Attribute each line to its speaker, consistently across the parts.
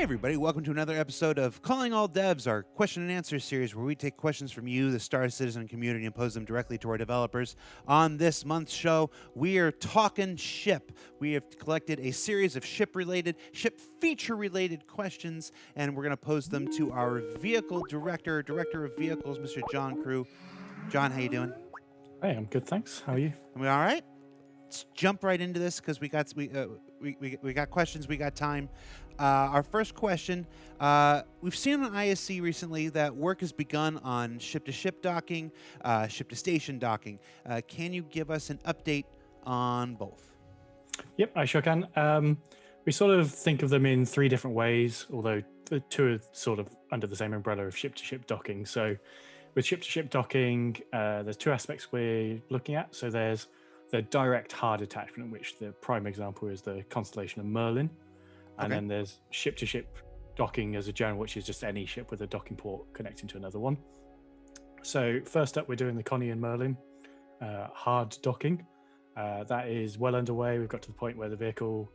Speaker 1: everybody, welcome to another episode of Calling All Devs, our question and answer series where we take questions from you, the Star Citizen community, and pose them directly to our developers. On this month's show, we are talking ship. We have collected a series of ship-related, ship feature-related questions, and we're going to pose them to our vehicle director of vehicles, Mr. John Crewe. John, how you doing?
Speaker 2: Hey, I'm good, thanks. How are you?
Speaker 1: Are we all right? Let's jump right into this because we got questions, we got time. Our first question: we've seen on ISC recently that work has begun on ship-to-ship docking, ship-to-station docking. Can you give us an update on both?
Speaker 2: Yep, I sure can. We sort of think of them in three different ways, although the two are sort of under the same umbrella of ship-to-ship docking. So with ship-to-ship docking, there's two aspects we're looking at. So there's the direct hard attachment, which the prime example is the constellation of Merlin. And then there's ship-to-ship docking as a general, which is just any ship with a docking port connecting to another one. So first up, we're doing the Connie and Merlin hard docking. That is well underway. We've got to the point where the vehicle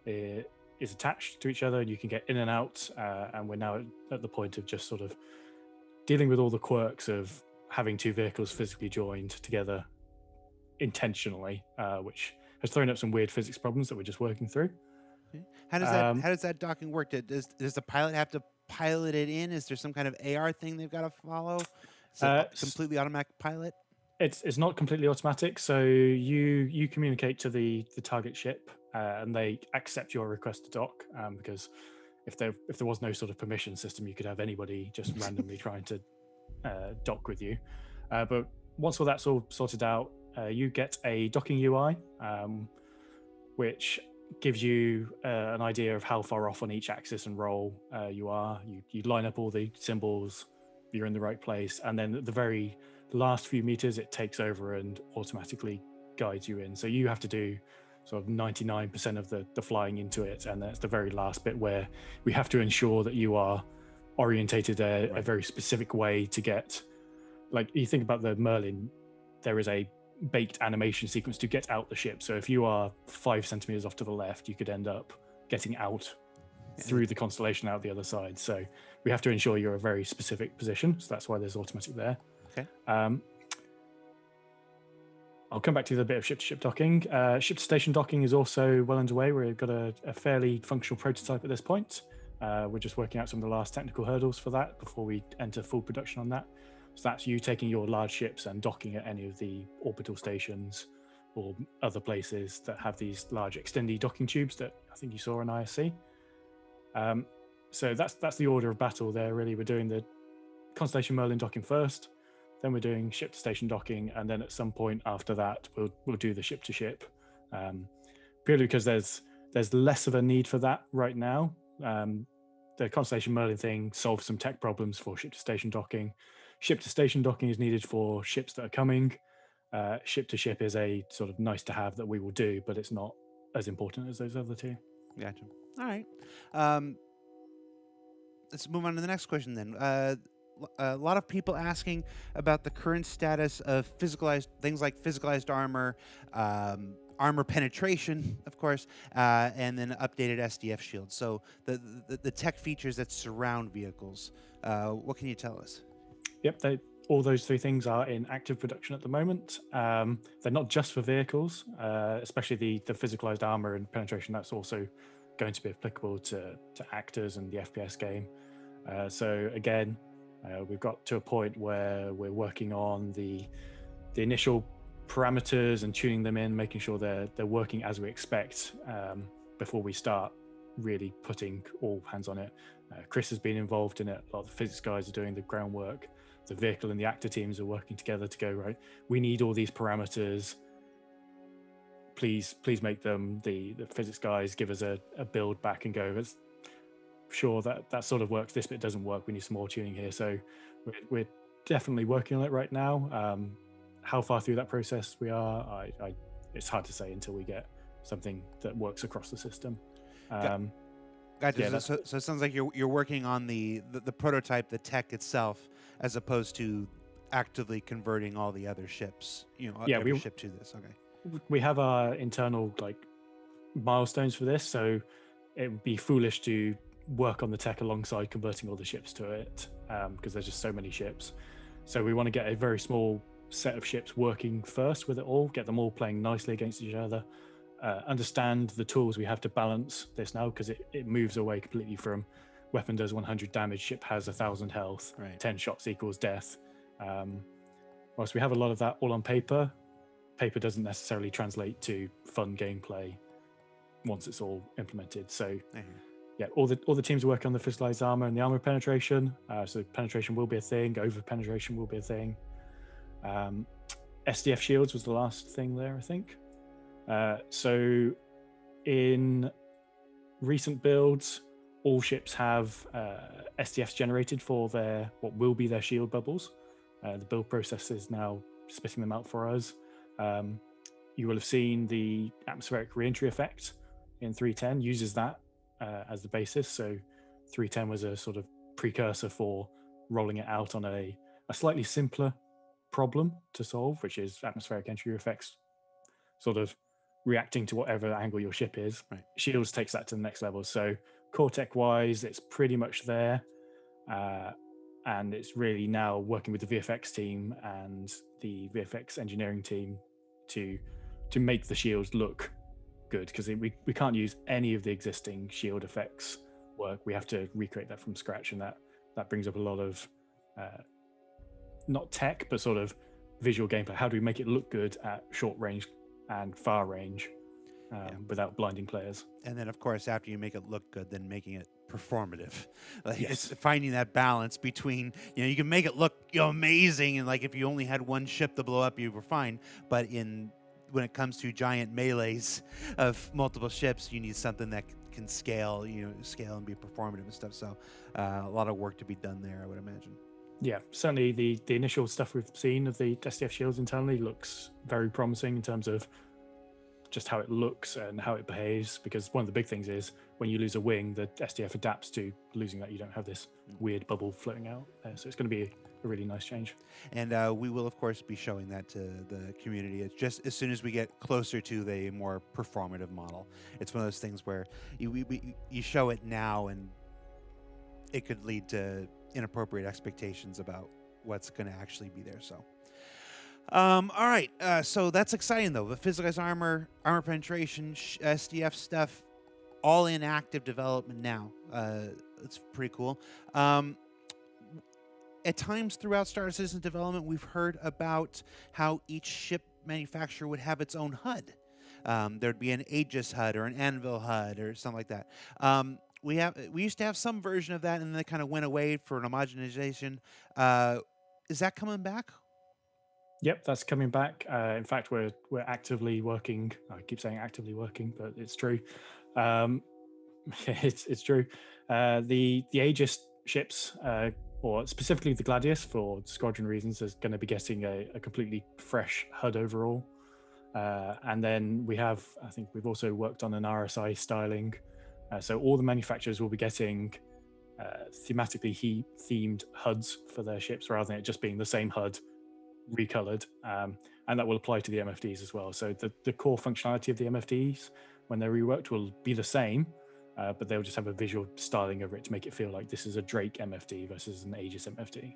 Speaker 2: is attached to each other and you can get in and out. And we're now at the point of just sort of dealing with all the quirks of having two vehicles physically joined together intentionally, which has thrown up some weird physics problems that we're just working through.
Speaker 1: How does that docking work? Does the pilot have to pilot it in? Is there some kind of AR thing they've got to follow? Is it completely automatic pilot?
Speaker 2: It's not completely automatic. So you communicate to the target ship, and they accept your request to dock. Because if there was no sort of permission system, you could have anybody just randomly trying to dock with you. But once all that's all sorted out, you get a docking UI, which gives you an idea of how far off on each axis and roll you are. You line up all the symbols, you're in the right place, and then at the very last few meters, it takes over and automatically guides you in. So you have to do sort of 99% of the flying into it, and that's the very last bit where we have to ensure that you are orientated a very specific way to get, like you think about the Merlin, there is a baked animation sequence to get out the ship. So if you are 5 centimeters off to the left, you could end up getting out through the constellation out the other side. So we have to ensure you're a very specific position. So that's why there's automatic there.
Speaker 1: Okay.
Speaker 2: I'll come back to the bit of ship-to-ship docking. Ship-to-station docking is also well underway. We've got a fairly functional prototype at this point. We're just working out some of the last technical hurdles for that before we enter full production on that. So that's you taking your large ships and docking at any of the orbital stations or other places that have these large extendy docking tubes that I think you saw on ISC. So that's the order of battle there, really. We're doing the Constellation Merlin docking first, then we're doing ship-to-station docking, and then at some point after that, we'll do the ship-to-ship. Purely because there's less of a need for that right now. The Constellation Merlin thing solves some tech problems for ship-to-station docking. Ship-to-station docking is needed for ships that are coming. Ship-to-ship is a sort of nice to have that we will do, but it's not as important as those other two.
Speaker 1: Gotcha. All right. Let's move on to the next question then. A lot of people asking about the current status of physicalized things like physicalized armor, armor penetration, of course, and then updated SDF shields. So the tech features that surround vehicles. What can you tell us?
Speaker 2: Yep, all those three things are in active production at the moment. They're not just for vehicles, especially the physicalized armor and penetration. That's also going to be applicable to actors and the FPS game. So again, we've got to a point where we're working on the initial parameters and tuning them in, making sure they're working as we expect before we start really putting all hands on it. Chris has been involved in it. A lot of the physics guys are doing the groundwork. The vehicle and the actor teams are working together to go, right, we need all these parameters. Please make them. The physics guys give us a build back and go, sure, that sort of works. This bit doesn't work. We need some more tuning here. So we're definitely working on it right now. How far through that process we are, it's hard to say until we get something that works across the system.
Speaker 1: Gotcha. Yeah, so it sounds like you're working on the prototype, the tech itself, as opposed to actively converting all the other ships. Every ship to this. Okay.
Speaker 2: We have our internal milestones for this, so it would be foolish to work on the tech alongside converting all the ships to it, because there's just so many ships. So we want to get a very small set of ships working first with it all, get them all playing nicely against each other, understand the tools we have to balance this now, because it moves away completely from weapon does 100 damage, ship has 1,000 health,
Speaker 1: Right.
Speaker 2: 10 shots equals death. Whilst we have a lot of that all on paper doesn't necessarily translate to fun gameplay once it's all implemented. So yeah, all the teams are working on the physicalized armor and the armor penetration. So penetration will be a thing, over penetration will be a thing. SDF shields was the last thing there, I think. So in recent builds, all ships have SDFs generated for what will be their shield bubbles. The build process is now spitting them out for us. You will have seen the atmospheric reentry effect in 310 uses that as the basis. So 310 was a sort of precursor for rolling it out on a slightly simpler problem to solve, which is atmospheric entry effects sort of reacting to whatever angle your ship is.
Speaker 1: Right.
Speaker 2: Shields takes that to the next level. So core tech wise, it's pretty much there. And it's really now working with the VFX team and the VFX engineering team to make the shields look good, because we can't use any of the existing shield effects work. We have to recreate that from scratch, and that brings up a lot of not tech but sort of visual gameplay. How do we make it look good at short range and far range without blinding players?
Speaker 1: And then, of course, after you make it look good, then making it performative. Like,
Speaker 2: Yes.
Speaker 1: it's finding that balance between, you can make it look amazing, and like if you only had one ship to blow up, you were fine. But when it comes to giant melees of multiple ships, you need something that can scale and be performative and stuff. So a lot of work to be done there, I would imagine.
Speaker 2: Yeah, certainly the initial stuff we've seen of the SDF shields internally looks very promising in terms of just how it looks and how it behaves, because one of the big things is when you lose a wing, the SDF adapts to losing that. You don't have this weird bubble floating out there. So it's going to be a really nice change.
Speaker 1: And we will, of course, be showing that to the community. It's just as soon as we get closer to the more performative model. It's one of those things where you show it now and it could lead to inappropriate expectations about what's going to actually be there. So all right, so that's exciting though. The physicalized armor penetration, SDF stuff, all in active development now. It's pretty cool. At times throughout Star Citizen development, we've heard about how each ship manufacturer would have its own HUD. There'd be an Aegis HUD or an Anvil HUD or something like that. We used to have some version of that, and then they kind of went away for an homogenization. Is that coming back?
Speaker 2: Yep, that's coming back. In fact, we're actively working. I keep saying actively working, but it's true. It's true. The Aegis ships, or specifically the Gladius, for Squadron reasons, is going to be getting a completely fresh HUD overall. And then I think we've also worked on an RSI styling. So all the manufacturers will be getting thematically themed HUDs for their ships, rather than it just being the same HUD recolored, and that will apply to the MFDs as well. So the core functionality of the MFDs, when they're reworked, will be the same, but they'll just have a visual styling of it to make it feel like this is a Drake MFD versus an Aegis MFD.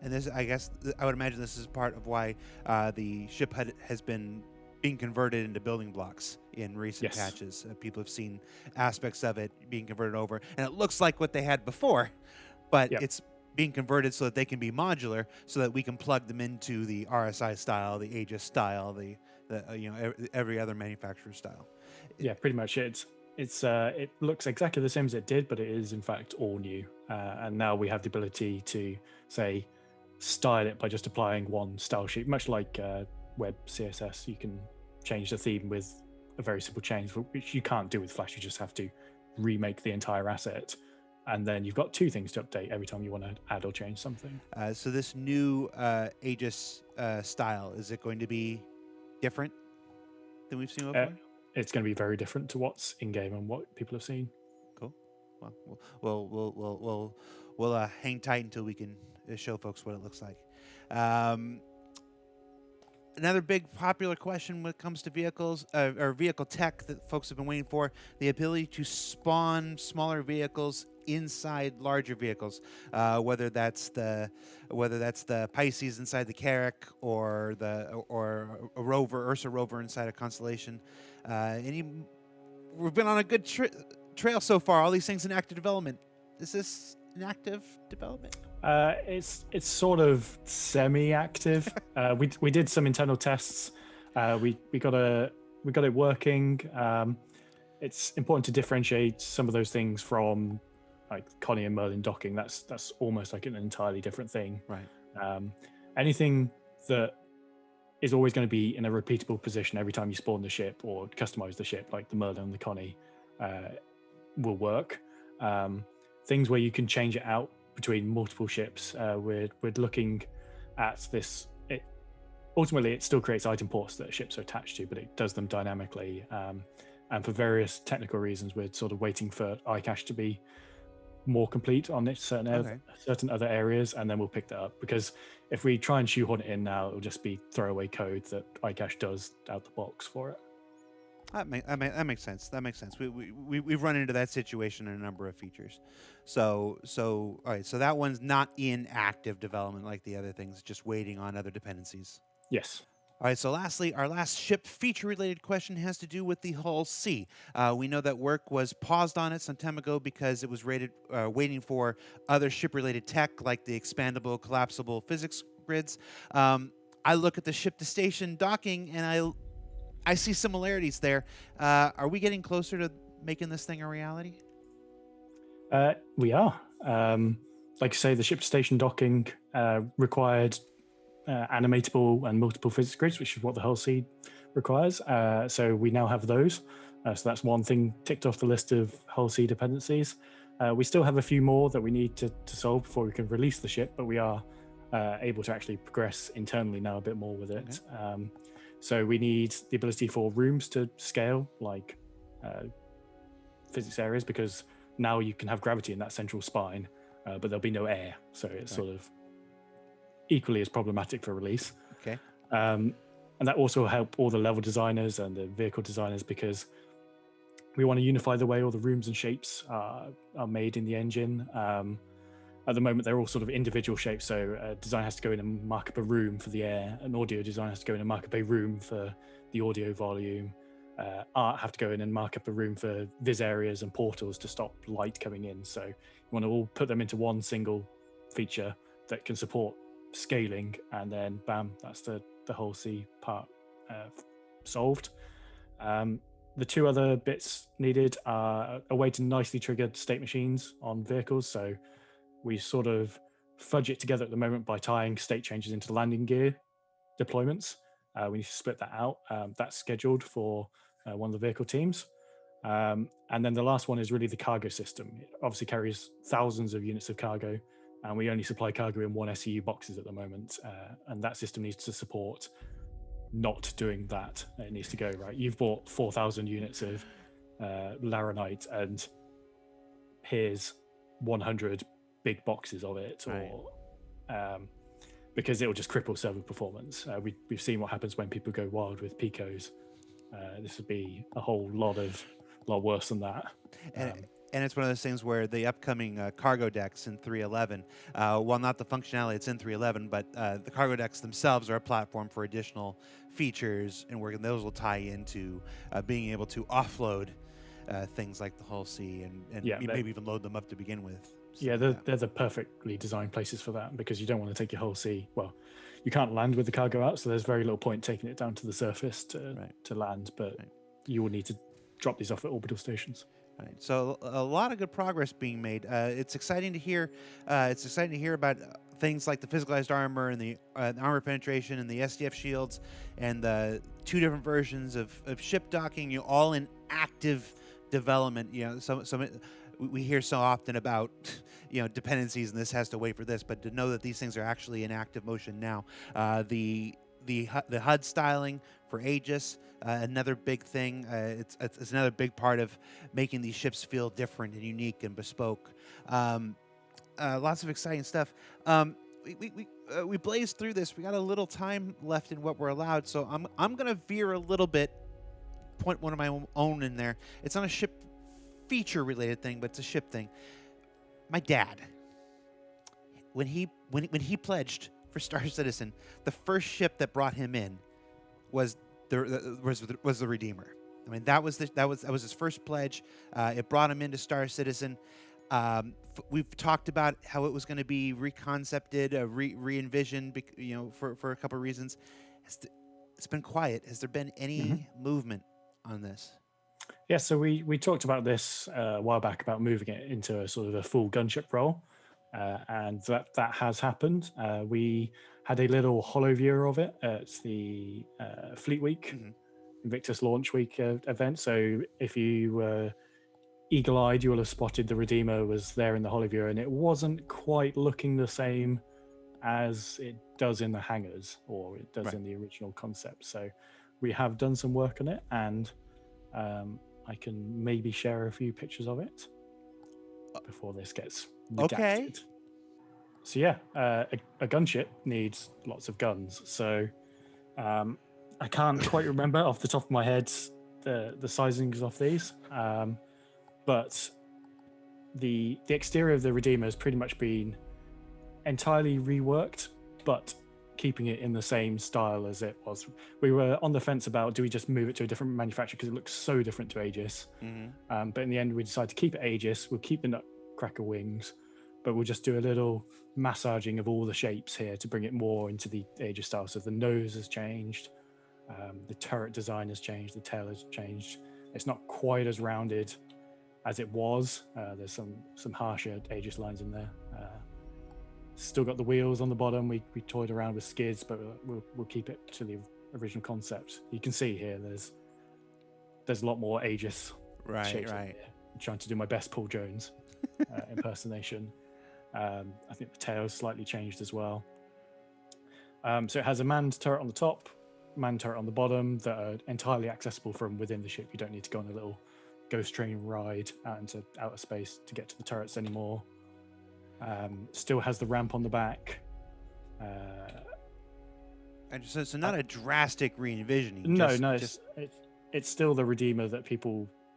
Speaker 1: And this, I guess, I would imagine this is part of why the ship HUD has been being converted into building blocks in recent patches. People have seen aspects of it being converted over, and it looks like what they had before, but it's being converted so that they can be modular, so that we can plug them into the RSI style, the Aegis style, the every other manufacturer style.
Speaker 2: Yeah, pretty much. It looks exactly the same as it did, but it is in fact all new. And now we have the ability to say style it by just applying one style sheet, much like web CSS. You can change the theme with a very simple change, which you can't do with Flash. You just have to remake the entire asset. And then you've got two things to update every time you want to add or change something.
Speaker 1: So this new Aegis style, is it going to be different than we've seen before?
Speaker 2: It's going to be very different to what's in game and what people have seen.
Speaker 1: Cool. Well, we'll hang tight until we can show folks what it looks like. Another big popular question when it comes to vehicles or vehicle tech that folks have been waiting for: the ability to spawn smaller vehicles inside larger vehicles, whether that's the Pisces inside the Carrack or a rover, Ursa rover inside a Constellation. We've been on a good trail so far. All these things in active development. Is this in active development?
Speaker 2: It's sort of semi-active. We did some internal tests. We got it working. It's important to differentiate some of those things from like Connie and Merlin docking. That's almost like an entirely different thing.
Speaker 1: Right.
Speaker 2: Anything that is always going to be in a repeatable position every time you spawn the ship or customize the ship, like the Merlin and the Connie, will work. Things where you can change it out between multiple ships, we're looking at this. Ultimately, it still creates item ports that ships are attached to, but it does them dynamically. And for various technical reasons, we're sort of waiting for iCache to be more complete on it, certain other areas, and then we'll pick that up. Because if we try and shoehorn it in now, it'll just be throwaway code that iCache does out the box for it.
Speaker 1: That makes sense. That makes sense. We've run into that situation in a number of features. So all right. So that one's not in active development like the other things, just waiting on other dependencies.
Speaker 2: Yes.
Speaker 1: All right, so lastly, our last ship feature-related question has to do with the Hull C. We know that work was paused on it some time ago because it was waiting for other ship-related tech like the expandable, collapsible physics grids. I look at the ship-to-station docking, and I see similarities there. Are we getting closer to making this thing a reality?
Speaker 2: We are. Like I say, the ship-to-station docking required animatable and multiple physics grids, which is what the Hull C requires. So we now have those. So that's one thing ticked off the list of Hull C dependencies. We still have a few more that we need to strolve before we can release the ship, but we are able to actually progress internally now a bit more with it. Okay. So we need the ability for rooms to scale like physics areas, because now you can have gravity in that central spine, but there'll be no air. So it's sort of equally as problematic for release.
Speaker 1: Okay.
Speaker 2: And that also will help all the level designers and the vehicle designers, because we want to unify the way all the rooms and shapes are made in the engine. At the moment, they're all sort of individual shapes. So a design has to go in and mark up a room for the air. An audio design has to go in and mark up a room for the audio volume. Art have to go in and mark up a room for vis areas and portals to stop light coming in. So you want to all put them into one single feature that can support scaling, and then bam, that's the Hull C part solved. The two other bits needed are a way to nicely trigger state machines on vehicles. So we sort of fudge it together at the moment by tying state changes into landing gear deployments. We need to split that out. That's scheduled for one of the vehicle teams. And then the last one is really the cargo system. It obviously carries thousands of units of cargo, and we only supply cargo in one SEU boxes at the moment. And that system needs to support not doing that. It needs to go, right, you've bought 4,000 units of Laranite, and here's 100 big boxes of it, or because it will just cripple server performance. We've seen what happens when people go wild with Picos. This would be a whole lot worse than that.
Speaker 1: And it's one of those things where the upcoming cargo decks in 3.11, while not the functionality it's in 3.11, but the cargo decks themselves are a platform for additional features, and where those will tie into being able to offload things like the Hull C and maybe even load them up to begin with. So,
Speaker 2: yeah, they're the perfectly designed places for that, because you don't want to take your Hull C. Well, you can't land with the cargo out, so there's very little point taking it down to the surface to land, but you will need to drop these off at orbital stations.
Speaker 1: Right. So a lot of good progress being made. It's exciting to hear. It's exciting to hear about things like the physicalized armor and the armor penetration and the SDF shields and the two different versions of ship docking. All in active development. We hear so often about dependencies, and this has to wait for this. But to know that these things are actually in active motion now. The HUD styling for Aegis, another big thing. It's another big part of making these ships feel different and unique and bespoke. Lots of exciting stuff. we blazed through this. We got a little time left in what we're allowed, so I'm gonna veer a little bit. Point one of my own in there. It's not a ship feature related thing, but it's a ship thing. My dad, when he pledged for Star Citizen, the first ship that brought him in was the Redeemer. I mean, that was his first pledge. It brought him into Star Citizen. We've talked about how it was going to be reconcepted, re-envisioned, for a couple of reasons. It's been quiet. Has there been any movement on this?
Speaker 2: Yeah, so we talked about this a while back about moving it into a sort of a full gunship role, and that has happened. We had a little holo viewer of it at the Fleet Week, Invictus Launch Week event. So if you were eagle-eyed, you will have spotted the Redeemer was there in the holo viewer, and it wasn't quite looking the same as it does in the hangars, or it does in the original concept. So we have done some work on it, and I can maybe share a few pictures of it before this gets redacted.
Speaker 1: Okay.
Speaker 2: So yeah, a gunship needs lots of guns. So I can't quite remember off the top of my head the sizings of these, but the exterior of the Redeemer has pretty much been entirely reworked, but keeping it in the same style as it was. We were on the fence about, do we just move it to a different manufacturer because it looks so different to Aegis. But in the end, we decided to keep it Aegis. We'll keep the Nutcracker wings, but we'll just do a little massaging of all the shapes here to bring it more into the Aegis style. So the nose has changed, the turret design has changed, the tail has changed. It's not quite as rounded as it was. There's some harsher Aegis lines in there. Still got the wheels on the bottom. We toyed around with skids, but we'll keep it to the original concept. You can see here there's a lot more Aegis shapes. Right. I'm trying to do my best Paul Jones impersonation. I think the tail's slightly changed as well. So it has a manned turret on the top, manned turret on the bottom that are entirely accessible from within the ship. You don't need to go on a little ghost train ride out into outer space to get to the turrets anymore. Still has the ramp on the back.
Speaker 1: And so not a drastic re-envisioning.
Speaker 2: No, it's still the Redeemer that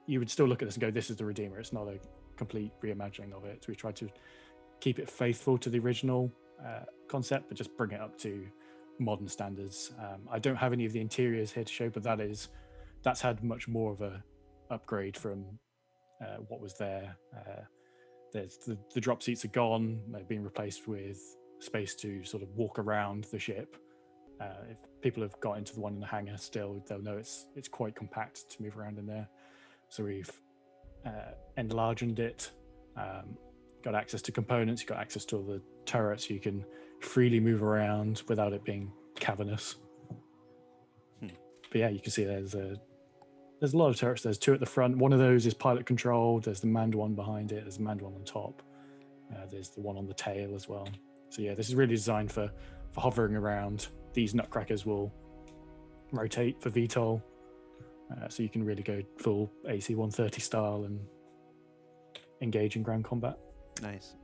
Speaker 2: you would still look at this and go, this is the Redeemer. It's not a complete reimagining of it. We tried to keep it faithful to the original concept, but just bring it up to modern standards. I don't have any of the interiors here to show, but that's had much more of a upgrade from what was there. There's the drop seats are gone. They've been replaced with space to sort of walk around the ship. If people have got into the one in the hangar still, they'll know it's quite compact to move around in there. So we've enlarged it, got access to components, you've got access to all the turrets, so you can freely move around without it being cavernous. But yeah, you can see there's a lot of turrets. There's two at the front. One of those is pilot controlled. There's the manned one behind it. There's the manned one on top. There's the one on the tail as well. So yeah, this is really designed for hovering around. These Nutcrackers will rotate for VTOL. So you can really go full AC-130 style and engage in ground combat.
Speaker 1: Nice.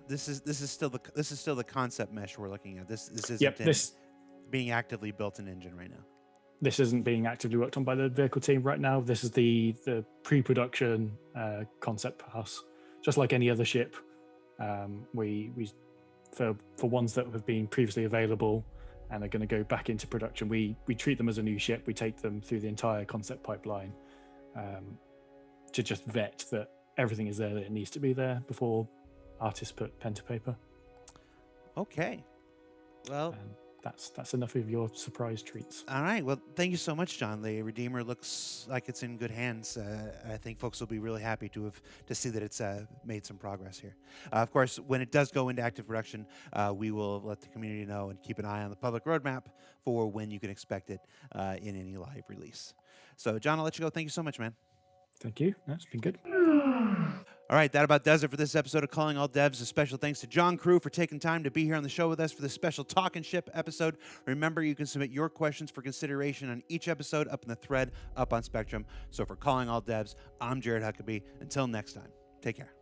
Speaker 1: This is still the concept mesh we're looking at. This isn't being actively built in engine right now.
Speaker 2: This isn't being actively worked on by the vehicle team right now. This is the pre-production concept pass. Just like any other ship, we for ones that have been previously available and are going to go back into production, we treat them as a new ship. We take them through the entire concept pipeline to just vet that everything is there that it needs to be there before artists put pen to paper. Okay. Well, that's enough of your surprise treats.
Speaker 1: All right. Well, thank you so much, John. The Redeemer looks like it's in good hands. I think folks will be really happy to see that it's made some progress here. Of course, when it does go into active production, we will let the community know and keep an eye on the public roadmap for when you can expect it in any live release. So, John, I'll let you go. Thank you so much, man.
Speaker 2: Thank you. That's been good.
Speaker 1: All right, that about does it for this episode of Calling All Devs. A special thanks to John Crewe for taking time to be here on the show with us for this special Talkin' Ship episode. Remember, you can submit your questions for consideration on each episode up in the thread up on Spectrum. So for Calling All Devs, I'm Jared Huckabee. Until next time, take care.